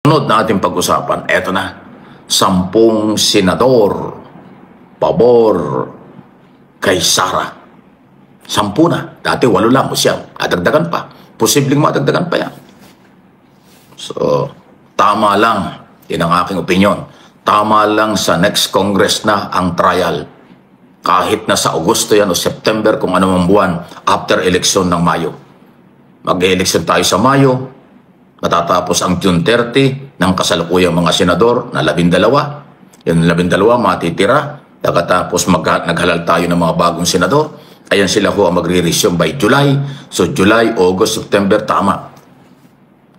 Sunod na ating pag-usapan, eto na, 10 senador, pabor kay Sara. 10 na. Dati 8 lang o siyam. Adagdagan pa. Posibleng madagdagan pa yan. So, tama lang. Yan ang aking opinion. Tama lang sa next Congress na ang trial. Kahit na sa Agosto yan o September kung anumang buwan after eleksyon ng Mayo. Mag-eleksyon tayo sa Mayo. Matatapos ang June 30 ng kasalukuyang mga senador na 12. Yung 12 matitira. Pagkatapos naghalal tayo ng mga bagong senador. Ayan sila ho ang magre-resume by July. So July, August, September, tama.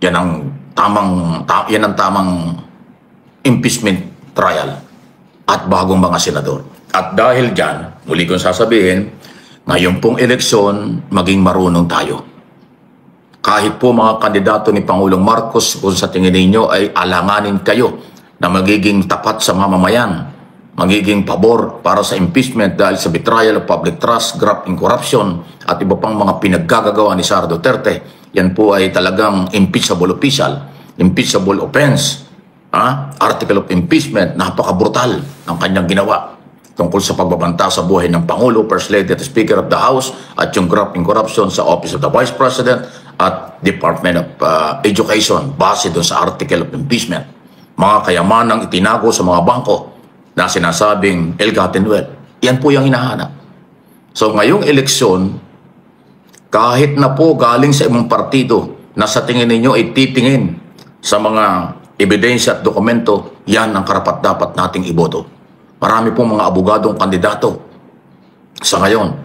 Yan ang tamang impeachment trial at bagong mga senador. At dahil dyan, muli kong sasabihin, ngayon pong eleksyon, maging marunong tayo. Kahit po mga kandidato ni Pangulong Marcos, kung sa tingin ninyo ay alanganin kayo na magiging tapat sa mamamayan, magiging pabor para sa impeachment dahil sa betrayal of public trust, graft and corruption, at iba pang mga pinaggagawa ni Sara Duterte, yan po ay talagang impeachable official, impeachable offense, article of impeachment, napaka-brutal ng kanyang ginawa tungkol sa pagbabanta sa buhay ng Pangulo, First Lady at Speaker of the House, at yung graft and corruption sa Office of the Vice President at Department of Education base doon sa article of impeachment. Mga kayamanang itinago sa mga bangko na sinasabing ill-gotten wealth. Yan po yung hinahanap. So ngayong eleksyon, kahit na po galing sa ibang partido na sa tingin ninyo ay titingin sa mga ebidensya at dokumento, yan ang karapat-dapat nating iboto. Marami pong mga abogadong kandidato sa ngayon.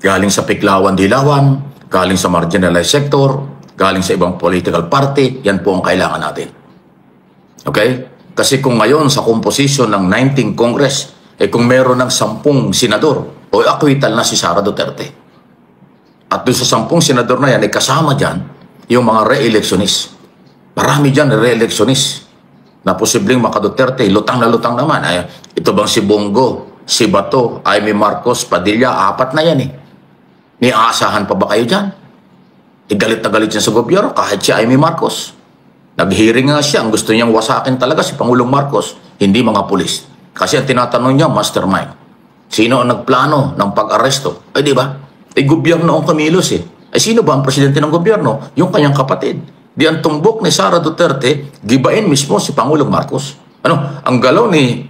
Galing sa Piklawan-Dilawan, galing sa marginalized sector, galing sa ibang political party, yan po ang kailangan natin. Okay? Kasi kung ngayon sa composition ng 19th Congress, kung meron ng 10 senador, o acquittal na si Sara Duterte. At doon sa 10 senador na yan, kasama dyan yung mga re-electionist. Marami dyan re-electionist na posibleng maka-Duterte, lutang na lutang naman. Ito bang si Bongo, si Bato, Amy Marcos, Padilla, 4 na yan Niaasahan pa ba kayo dyan? Galit na galit siya sa gobyerno kahit si Amy Marcos. Nag-hearing nga siya, ang gusto niyang wasakin talaga si Pangulong Marcos, hindi mga pulis. Kasi ang tinatanong niya, mastermind. Sino ang nagplano ng pag-aresto? Di ba? Gobyerno ang kumilos sino ba ang presidente ng gobyerno? Yung kanyang kapatid. Di ang tumbok ni Sara Duterte, gibain mismo si Pangulong Marcos. Ang galaw ni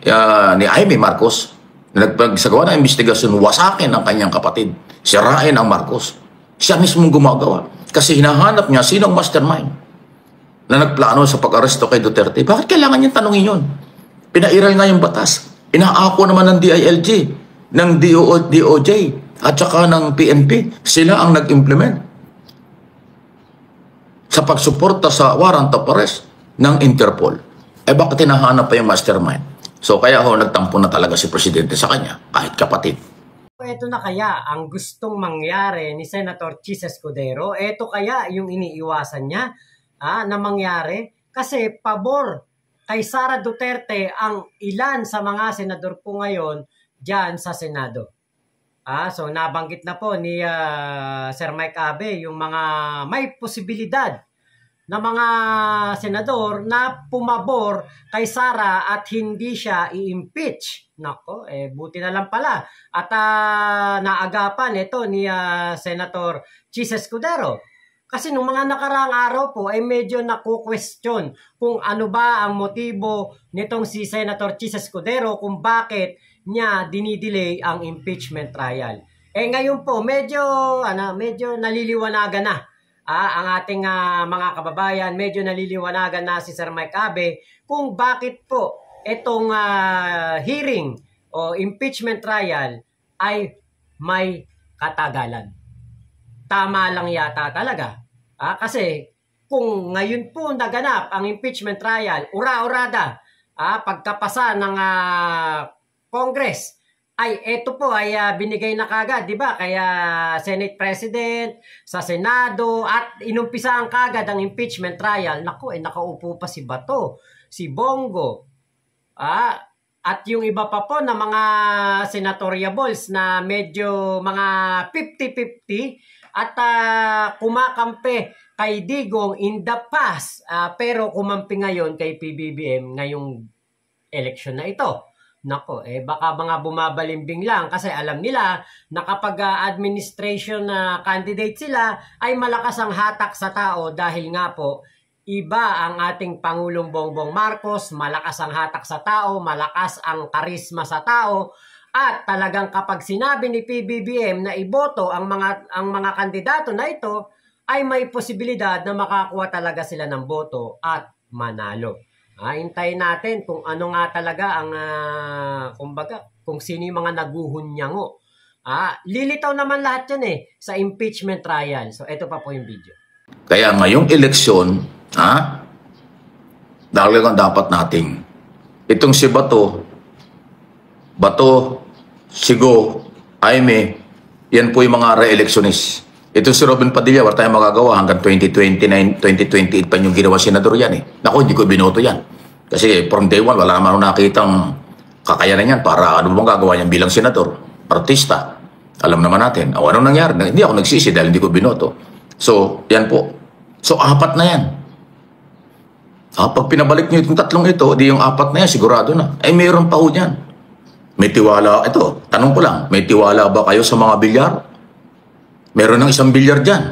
Amy Marcos, na nagpagsagawa ng investigasyon, wasakin ang kanyang kapatid. Sirain ang Marcos. Siya mismo gumagawa. Kasi hinahanap niya sinong mastermind na nagplano sa pag-aresto kay Duterte. Bakit kailangan niyang tanongin yun? Pinairal nga yung batas. Inaako naman ng DILG, ng DOJ, at saka ng PNP. Sila ang nag-implement sa pagsuporta sa warrant of arrest ng Interpol. Bakit hinahanap pa yung mastermind? So kaya nagtampo na talaga si Presidente sa kanya, kahit kapatid. Ito na kaya ang gustong mangyari ni Senator Chis Escudero? Ito kaya yung iniiwasan niya na mangyari? Kasi pabor kay Sara Duterte ang ilan sa mga senador po ngayon dyan sa Senado. So nabanggit na po ni Sir Mike Abe yung mga may posibilidad na mga senador na pumabor kay Sara at hindi siya i-impeach. Nako, buti na lang pala. At naagapan ito ni Senator Chis Escudero. Kasi nung mga nakaraang araw po ay medyo naku-question kung ano ba ang motibo nitong si Senator Chis Escudero kung bakit niya dinidelay ang impeachment trial. Ngayon po medyo naliliwanagan na ang ating mga kababayan, medyo naliliwanagan na si Sir Mike Abe kung bakit po itong hearing o impeachment trial ay may katagalan. Tama lang yata talaga. Kasi kung ngayon po naganap ang impeachment trial, ura-urada, pagkapasa ng Congress, ay ito po ay binigay na kagad, di ba? Kaya Senate President, sa Senado, at inumpisaan kagad ang impeachment trial. Naku, nakaupo pa si Bato, si Bongo, at yung iba pa po na mga senatoriables na medyo mga 50-50 at kumakampi kay Digong in the past, pero kumampi ngayon kay PBBM ngayong election na ito. Nako, baka mga bumabalimbing lang kasi alam nila na kapag administration candidate sila ay malakas ang hatak sa tao dahil nga po iba ang ating Pangulong Bongbong Marcos, malakas ang hatak sa tao, malakas ang karisma sa tao, at talagang kapag sinabi ni PBBM na iboto ang mga kandidato na ito ay may posibilidad na makakuha talaga sila ng boto at manalo. Hintayin natin kung ano nga talaga ang, kumbaga, kung sino yung mga naguhunyango. Lilitaw naman lahat yan sa impeachment trial. So, ito pa po yung video. Kaya ngayong eleksyon, talagang dapat nating itong si Bato, Sigo, Aime, yan po yung mga re-electionist. Ito si Robin Padilla, wala tayong magagawa hanggang 2029, 2028 pa yung ginawa senador yan Naku, hindi ko binoto yan. Kasi from day one, wala naman nakitang kakayanan yan para ano bang gagawa niyan bilang senador, artista. Alam naman natin. Ano nangyari? Hindi ako nagsisi dahil hindi ko binoto. So, yan po. So, 4 na yan. Pag pinabalik niyo itong 3 ito, di yung 4 na yan, sigurado na. Mayroon pa ho yan. May tiwala, ito, tanong ko lang, may tiwala ba kayo sa mga bilyar? Meron ng 1 bilyar dyan.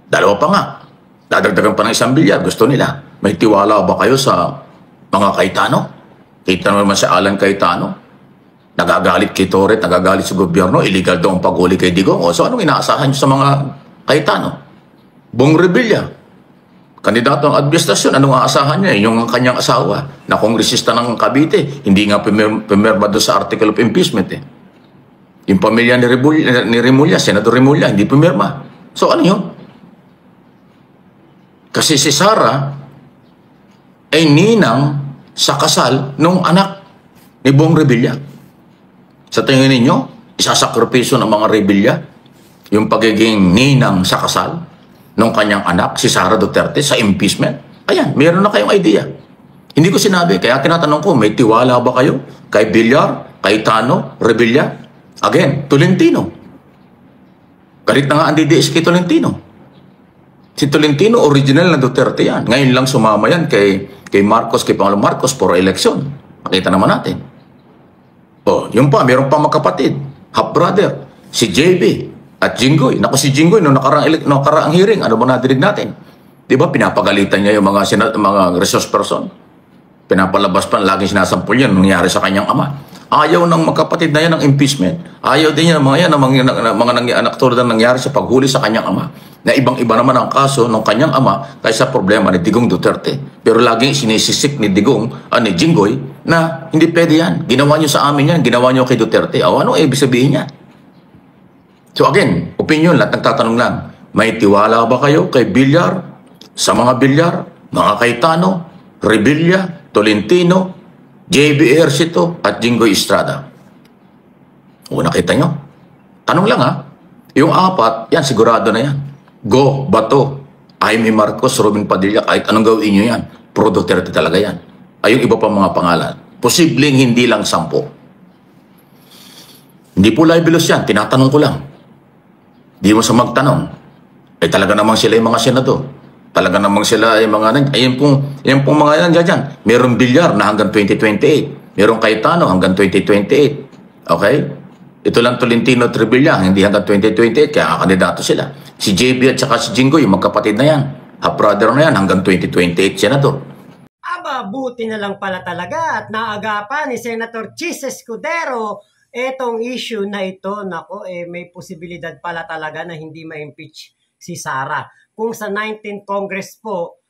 2 pa nga. Dadagdagan pa ng 1 bilyar. Gusto nila. May tiwala ba kayo sa mga Cayetano? Kita naman sa Alan Cayetano. Nagagalit kay Torre, nagagalit sa gobyerno. Illegal daw ang paghuli kay Digong. So anong inaasahan nyo sa mga Cayetano? Bong Revilla. Kandidato ng administrasyon. Anong aasahan niya? Yung kanyang asawa na kongresista ng Cavite. Hindi nga pumirma doon sa article of impeachment Yung pamilya ni Remulla, Senador Remulla, hindi pumirma. So ano yun? Kasi si Sara ay ninang sa kasal nung anak ni Bong Revilla. Sa tingin ninyo, isasakripisyo ng mga Revilla yung pagiging ninang sa kasal nung kanyang anak, si Sara Duterte, sa impeachment? Ayan, meron na kayong idea. Hindi ko sinabi, kaya tinatanong ko, may tiwala ba kayo kay Villar, Cayetano, Revilla? Again, Tolentino. Galit na nga ang DDS kay Tolentino. Si Tolentino, original na Duterte yan. Ngayon lang sumama yan kay Marcos, kay Pangulong Marcos for election. Makita naman natin. Yung pa, meron pa magkapatid. Half-brother. Si JB at Jinggoy. Naku, si Jinggoy, noong nakaraang hearing, ano ba nadinig natin? Di ba, pinapagalitan niya yung mga resource person. Pinapalabas pa, laging sinasampol yan, nangyari sa kanyang ama. Ayaw ng magkapatid na yan ng impeachment. Ayaw din yan ng mga anak tulad ng nangyari sa paghuli sa kanyang ama. Na ibang-iba naman ang kaso ng kanyang ama kaysa problema ni Digong Duterte. Pero laging sinisisik ni ni Jinggoy na hindi pwede yan. Ginawa niyo sa amin yan, ginawa niyo kay Duterte. Ano ibig sabihin niya? So again, opinion, lahat nagtatanong lang. May tiwala ba kayo kay Villar, sa mga Villar, mga Cayetano, Revilla, Tolentino, JB Ejercito at Jinggoy Estrada? Nakita nyo? Tanong lang Yung 4, yan sigurado na yan. Go, Bato, Aimee Marcos, Robin Padilla, kahit anong gawin nyo yan. Pro Duterte talaga yan. Yung iba pa mga pangalan. Posibleng hindi lang 10. Hindi po libelous yan, tinatanong ko lang. Di mo sa magtanong. Talaga namang sila yung mga senador. Talaga namang sila yung mga, yan pong mga yan dyan. Merong Villar na hanggang 2028. Merong Cayetano hanggang 2028. Okay? Ito lang Tolentino at Revilla, hindi hanggang 2028, kaya kandidato sila. Si JB at saka si Jinggoy, yung magkapatid na yan. Half-brother na yan hanggang 2028, senador. Buti na lang pala talaga at naagapan ni Senator Chis Escudero etong issue na ito. Nako, may posibilidad pala talaga na hindi ma-impeach si Sara. Kung sa 19th Congress po,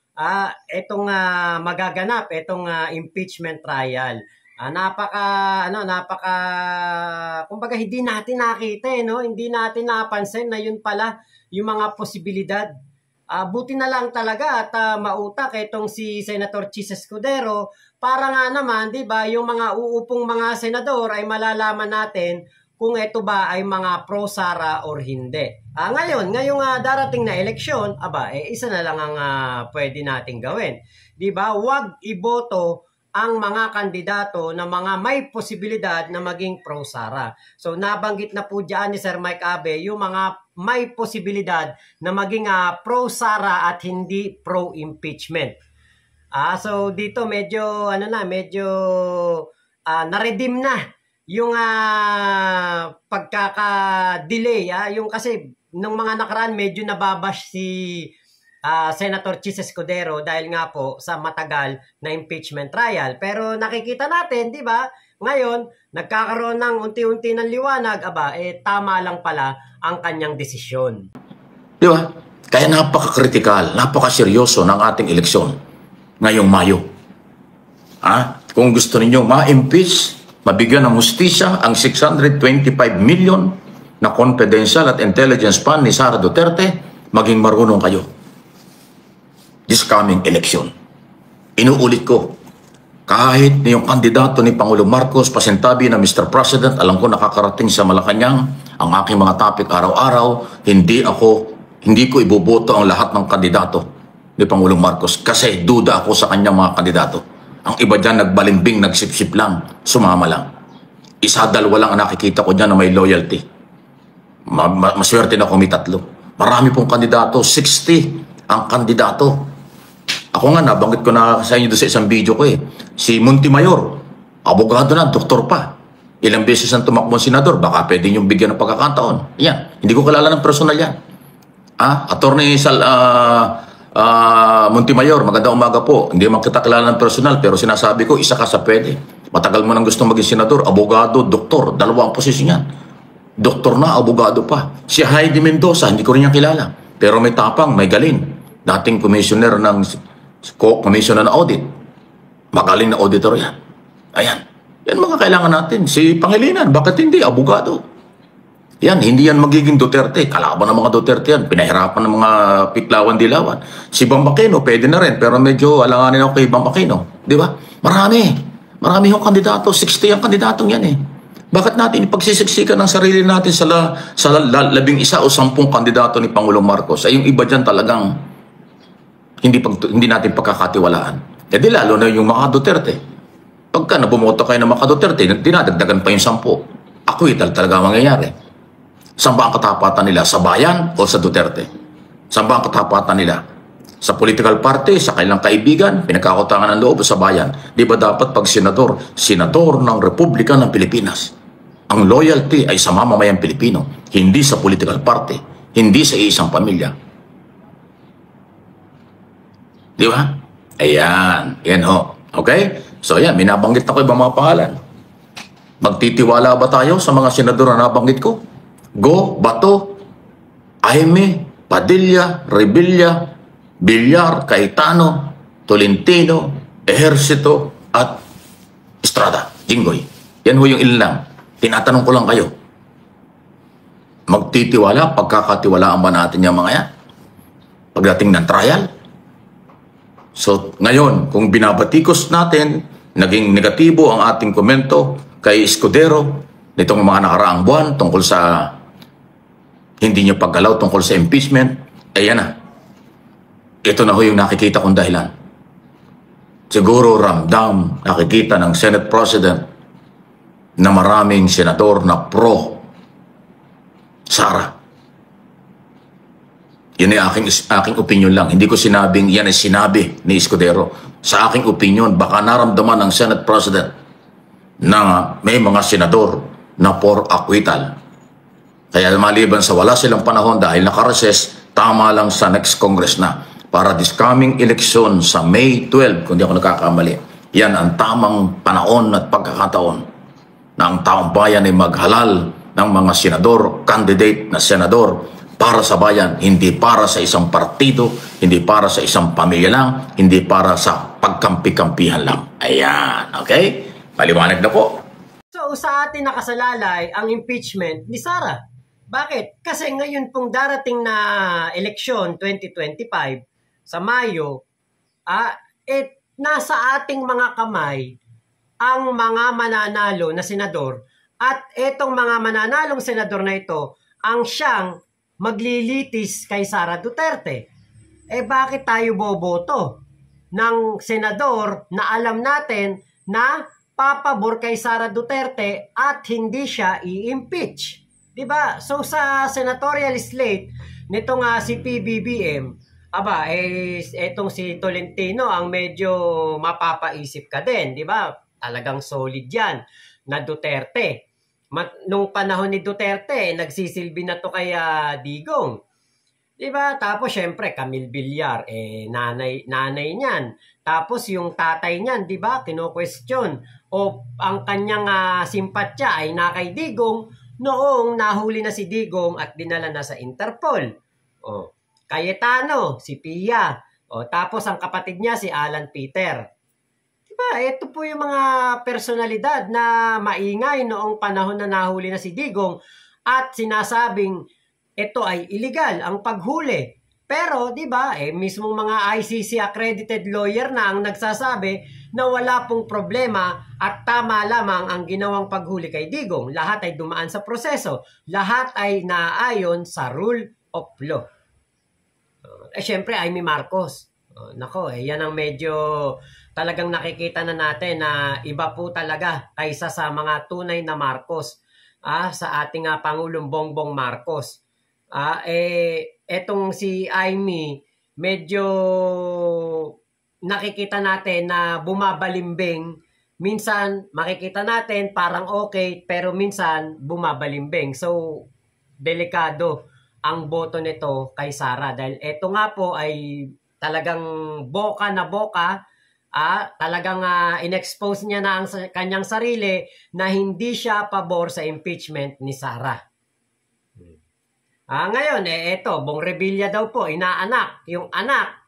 etong magaganap, etong impeachment trial. Kumbaga hindi natin nakita, hindi natin napansin na yun pala yung mga posibilidad. Buti na lang talaga at mautak itong si Senator Chis Escudero para nga naman, di ba, yung mga uupong mga senador ay malalaman natin kung ito ba ay mga pro-Sara or hindi. Ngayong darating na eleksyon, isa na lang ang pwede nating gawin. Di ba? Huwag iboto ang mga kandidato na mga may posibilidad na maging pro-Sara. So nabanggit na po dyan ni Sir Mike Abe yung mga may posibilidad na maging pro-Sara at hindi pro-impeachment. So dito medyo na-redeem na yung pagkaka-delay. Yung kasi nung mga nakaraan medyo nababash si Senator Chis Escudero dahil nga po sa matagal na impeachment trial. Pero nakikita natin, di ba, ngayon, nagkakaroon ng unti-unti ng liwanag, tama lang pala ang kanyang desisyon. Di ba? Kaya napaka-critical, napaka-seryoso ng ating eleksyon ngayong Mayo. Kung gusto ninyong ma-impeach, mabigyan ng hustisya ang 625 million na confidential at intelligence fund ni Sara Duterte, maging marunong kayo. This coming election. Inuulit ko, kahit yung kandidato ni Pangulong Marcos pasintabi na Mr. President, alam ko nakakarating sa Malacanang ang aking mga topic araw-araw, hindi ko iboboto ang lahat ng kandidato ni Pangulong Marcos kasi duda ako sa kanyang mga kandidato. Ang iba dyan nagbalimbing, nagsipsip lang, sumama lang. Isa, dalawa lang ang nakikita ko dyan na may loyalty. Maswerte na kung may 3. Marami pong kandidato, 60 ang kandidato. Ako nga, nabanggit ko na sa inyo doon sa isang video ko Si Montemayor, abogado na, doktor pa. Ilang beses ang tumakbong senador, baka pwede niyong bigyan ng pagkakataon. Yan, hindi ko kilala ng personal yan. Attorney Montemayor, magandang umaga po. Hindi man kita kilala ng personal, pero sinasabi ko, isa ka sa pwede. Matagal mo nang gustong maging senador, abogado, doktor, 2 ang posisyon yan. Doktor na, abogado pa. Si Heidi Mendoza, hindi ko rin niya kilala. Pero may tapang, may galing. Dating commissioner ng commissioner ng audit. Magaling na auditor yan. Ayan. Yan mga kailangan natin. Si Pangilinan, bakit hindi? Abogado. Yan, hindi yan magiging Duterte. Kalaban ng mga Duterte yan. Pinahirapan ng mga Piklawan-Dilawan. Si Bambakino, pwede na rin. Pero medyo alanganin ako kay Bambakino. Di ba? Marami. Marami yung kandidato. 60 ang kandidatong yan Bakit natin ipagsisiksikan ng sarili natin sa 11 o 10 kandidato ni Pangulong Marcos? Ay yung iba dyan talagang hindi natin pagkakatiwalaan. Di lalo na yung mga Duterte. Pagka nabumoto kayo ng mga Duterte, dinadagdagan pa yung 10. Acquittal talaga mangyayari. Saan ba ang katapatan nila? Sa bayan o sa Duterte? Saan ba ang katapatan nila? Sa political party, sa kailang kaibigan, pinagkakutangan ng loob sa bayan. Di ba dapat pag senador ng Republika ng Pilipinas? Ang loyalty ay sa mamamayang Pilipino, hindi sa political party, hindi sa isang pamilya. Di ba? Ayan. Yan ho. Okay? So yan, minabanggit ako ibang mga pangalan. Magtitiwala ba tayo sa mga senador na nabanggit ko? Go, Bato, Aime, Padilla, Revilla, Villar, Cayetano, Tolentino, Ejercito, at Estrada, Jinggoy. Yan ho yung ilan. Tinatanong ko lang kayo. Magtitiwala, pagkakatiwalaan ba natin yung mga yan? Pagdating ng trial? So, ngayon, kung binabatikos natin, naging negatibo ang ating komento kay Escudero nitong mga nakaraang buwan tungkol sa hindi niya paggalaw tungkol sa impeachment, ayan na. Ito na ho yung nakikita kong dahilan. Siguro ramdam, nakikita ng Senate President na maraming senador na pro-Sara. Yan ay aking opinion lang. Hindi ko sinabing yan ay sinabi ni Escudero. Sa aking opinion, baka naramdaman ng Senate President na may mga senador na for acquittal. Kaya maliban sa wala silang panahon dahil nakareses, tama lang sa next Congress na. Para this coming election sa May 12, kung di ako nagkakamali, yan ang tamang panahon at pagkakataon na ang taong bayan ay maghalal ng mga senador, candidate na senador, para sa bayan, hindi para sa isang partido, hindi para sa isang pamilya lang, hindi para sa pagkampi-kampihan lang. Ayan, okay? Paliwanag na po. So sa atin nakasalalay ang impeachment ni Sara. Bakit? Kasi ngayon pong darating na eleksyon 2025 sa Mayo, nasa ating mga kamay ang mga mananalo na senador at etong mga mananalong senador na ito ang siyang maglilitis kay Sara Duterte. Bakit tayo boboto ng senador na alam natin na papabor kay Sara Duterte at hindi siya i-impeach? 'Di ba? So sa senatorial slate nito nga si PBBM, etong si Tolentino ang medyo mapapaisip ka din, 'di ba? Talagang solid 'yan na Duterte. Nung panahon ni Duterte, nagsisilbi na to kay Digong. 'Di ba? Tapos syempre Camille Villar, nanay niyan. Tapos yung tatay niyan, 'di ba? Kino-question o ang kanyang simpatya ay na kay Digong noong nahuli na si Digong at dinala na sa Interpol. O, Cayetano, si Pia. O, tapos ang kapatid niya si Alan Peter. Diba? Ito po yung mga personalidad na maingay noong panahon na nahuli na si Digong at sinasabing ito ay illegal ang paghuli. Pero, di ba, mismong mga ICC accredited lawyer na ang nagsasabi na wala pong problema at tama lamang ang ginawang paghuli kay Digong. Lahat ay dumaan sa proseso. Lahat ay naayon sa rule of law. Syempre, Amy Marcos. Nako, yan ang medyo talagang nakikita na natin na iba po talaga kaysa sa mga tunay na Marcos. Sa ating Pangulong Bongbong Marcos. Etong si Amy, medyo nakikita natin na bumabalimbing. Minsan, makikita natin parang okay, pero minsan bumabalimbing. So, delikado ang boto nito kay Sara. Dahil ito nga po ay talagang boka na boka. Talagang in-expose niya na ang kanyang sarili na hindi siya pabor sa impeachment ni Sara. Ngayon, ito, Bong Revilla daw po, inaanak. Yung anak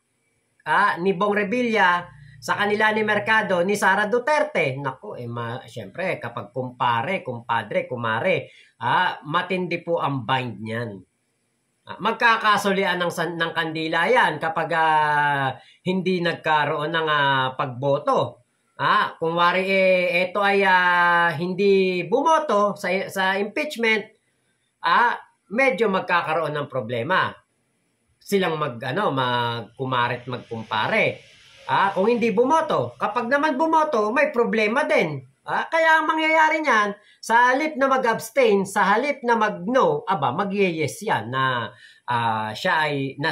ni Bong Revilla sa kanila ni Mercado, ni Sara Duterte. Naku, syempre, kapag kumpadre, kumare, matindi po ang bind niyan. Magkakasulian ng kandila yan kapag hindi nagkaroon ng pagboto. Kung wari ito ay hindi bumoto sa impeachment, medyo magkakaroon ng problema. Silang magkumaret, magkumpare. Kung hindi bumoto, kapag naman bumoto, may problema din. Kaya ang mangyayari niyan, sa halip na mag-abstain, sa halip na mag-no, mag-yes yan na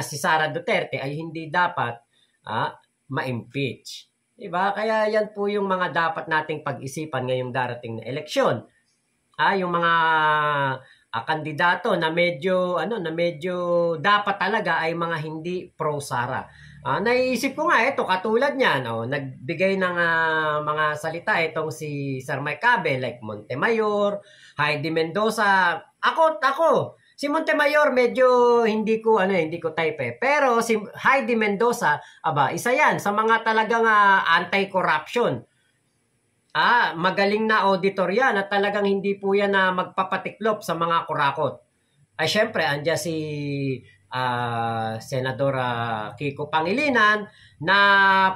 si Sara Duterte ay hindi dapat ma-impeach. Diba? Kaya yan po yung mga dapat nating pag-isipan ngayong darating na eleksyon. Yung mga kandidato na medyo dapat talaga ay mga hindi pro Sara. Naiisip ko nga ito katulad niyan, nagbigay ng mga salita itong si Sir Mike Cabe like Montemayor, Heidi Mendoza. Ako si Montemayor medyo hindi ko type pero si Heidi Mendoza isa yan sa mga talagang anti-corruption. Magaling na auditor yan at talagang hindi po yan na magpapatiklop sa mga kurakot. Syempre, andyan si Senador Kiko Pangilinan na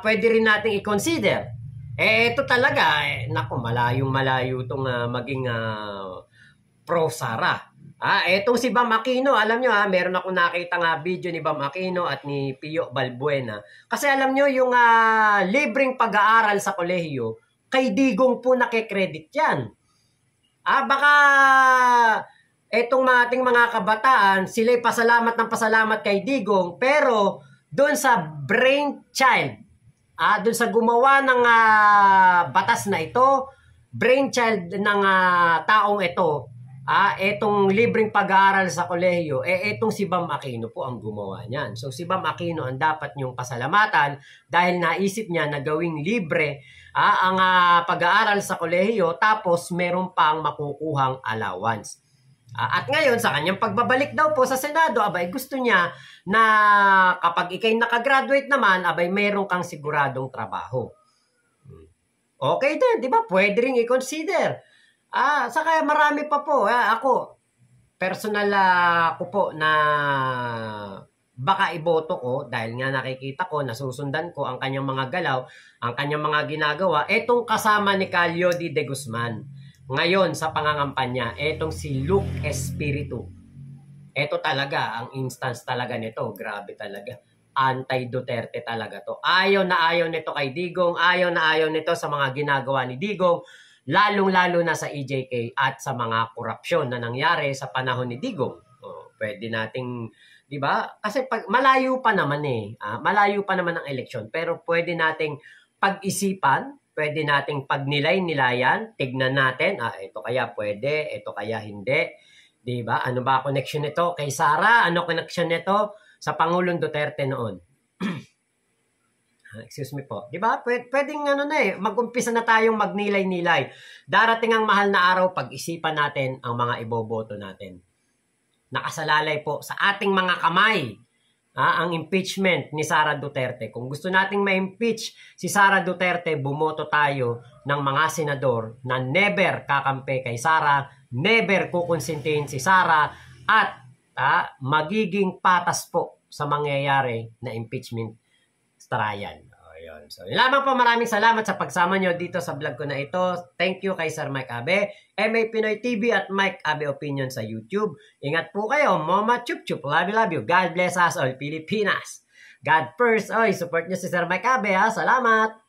pwede rin nating i-consider. Ito talaga, malayong-malayo itong maging pro-Sara. Etong si Bam Aquino, alam nyo meron akong nakita video ni Bam Aquino at ni Pio Balbuena. Kasi alam nyo, yung libreng pag-aaral sa kolehiyo, kay Digong po nakikredit yan. Baka etong ating mga kabataan, sila'y pasalamat kay Digong, pero doon sa brainchild, doon sa gumawa ng batas na ito, brainchild ng taong ito, etong libreng pag-aaral sa kolehiyo, etong si Bam Aquino po ang gumawa niyan. So si Bam Aquino ang dapat niyong pasalamatan dahil naisip niya na gawing libre ang pag-aaral sa kolehiyo tapos meron pang makukuhang allowance. At ngayon sa kanyang pagbabalik daw po sa Senado, gusto niya na kapag ikay nakagraduate naman, meron kang siguradong trabaho. Okay din, di ba? Pwede rin i-consider. Saka marami pa po. Ako, personal ko po na baka iboto ko dahil nga nakikita ko, nasusundan ko ang kanyang mga galaw, ang kanyang mga ginagawa. Etong kasama ni Calio de Guzman. Ngayon sa pangangampanya, etong si Luke Espiritu. Eto talaga, ang instance talaga nito. Grabe talaga. Anti-Duterte talaga to. Ayaw na ayaw nito kay Digong. Ayaw na ayaw nito sa mga ginagawa ni Digong. lalong-lalo na sa EJK at sa mga korupsyon na nangyari sa panahon ni Digong. Pwede nating, di ba? Kasi malayo pa naman malayo pa naman ang eleksyon, pero pwede nating pag-isipan, pwede nating pagnilay-nilayan, tignan natin, ito kaya pwede, ito kaya hindi. Di ba? Ano ba connection nito kay Sara? Ano connection nito sa Pangulong Duterte noon? Excuse me po. Di ba? Pwedeng mag-umpisa na tayong magnilay-nilay. Darating ang mahal na araw, pag-isipan natin ang mga iboboto natin. Nakasalalay po sa ating mga kamay ang impeachment ni Sara Duterte. Kung gusto nating ma-impeach si Sara Duterte, bumoto tayo ng mga senador na never kakampi kay Sara, never kukonsintihin si Sara, at magiging patas po sa mangyayari na impeachment trial. Ayun. So, yun lamang po, maraming salamat sa pagsama nyo dito sa vlog ko na ito. Thank you kay Sir Mike Abe, MA Pinoy TV at Mike Abe Opinion sa YouTube. Ingat po kayo. Mama chup chup. Love you, love you. God bless us all, Pilipinas. God first. Oy, support nyo si Sir Mike Abe, ha. Salamat.